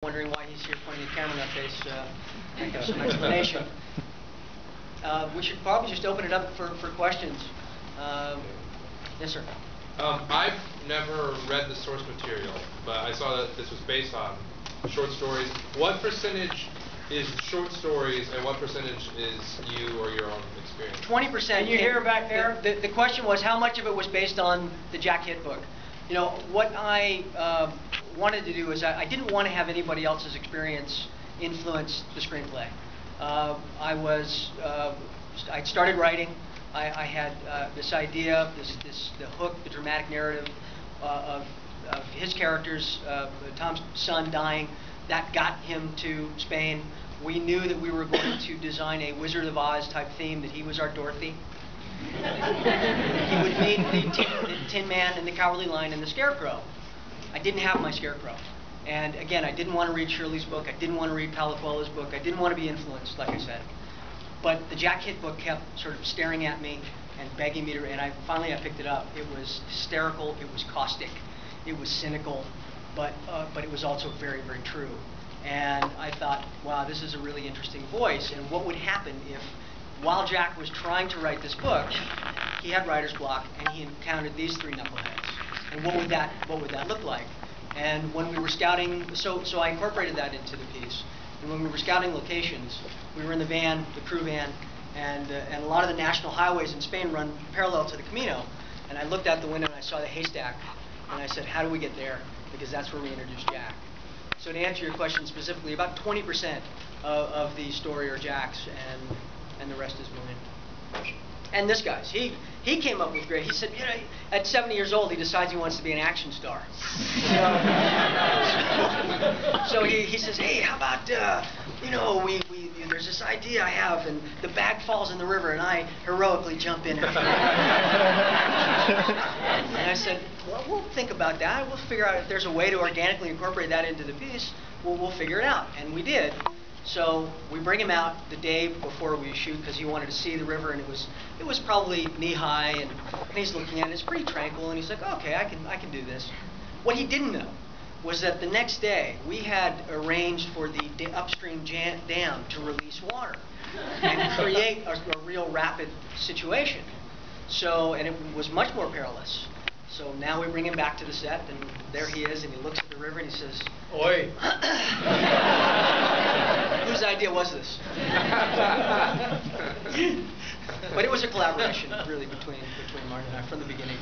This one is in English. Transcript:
Wondering why he's here pointing the camera in our face, give us some explanation. We should probably just open it up for questions. Yes, sir. I've never read the source material, but I saw that this was based on short stories. What percentage is short stories, and what percentage is you or your own experience? 20%. Can you hear back there? The question was how much of it was based on the Jack Hitt book. You know, what I wanted to do is I didn't want to have anybody else's experience influence the screenplay. I'd started writing. I had this idea, the hook, the dramatic narrative of his characters, Tom's son dying. That got him to Spain. We knew that we were going to design a Wizard of Oz type theme, that he was our Dorothy. He would meet the Tin Man and the Cowardly Lion and the Scarecrow. I didn't have my Scarecrow. And again, I didn't want to read Shirley's book. I didn't want to read Paulo Coelho's book. I didn't want to be influenced, like I said. But the Jack Hitt book kept sort of staring at me and begging me to, and finally I picked it up. It was hysterical. It was caustic. It was cynical. But it was also very, very true. And I thought, wow, this is a really interesting voice. And what would happen if, while Jack was trying to write this book, he had writer's block and he encountered these three knuckleheads? And what would that look like? And when we were scouting, so I incorporated that into the piece. And when we were scouting locations, we were in the van, the crew van, and a lot of the national highways in Spain run parallel to the Camino. And I looked out the window and I saw the haystack, and I said, how do we get there? Because that's where we introduced Jack. So to answer your question specifically, about 20% of the story are Jack's, and the rest is mine. And this guy's. He came up with great. He said, you know, at 70 years old, he decides he wants to be an action star. So he says, hey, how about you know, there's this idea I have, and the bag falls in the river, and I heroically jump in after it. And I said, well, we'll think about that. We'll figure out if there's a way to organically incorporate that into the piece. We'll figure it out, and we did. So we bring him out the day before we shoot because he wanted to see the river, and it was probably knee high, and he's looking at it. It's pretty tranquil, and he's like, okay, I can do this. What he didn't know was that the next day we had arranged for the upstream dam to release water and create a real rapid situation. So, and it was much more perilous. So now we bring him back to the set, and there he is, and he looks at the river and he says, "Oi." Whose idea was this? But it was a collaboration, really, between Martin and I from the beginning.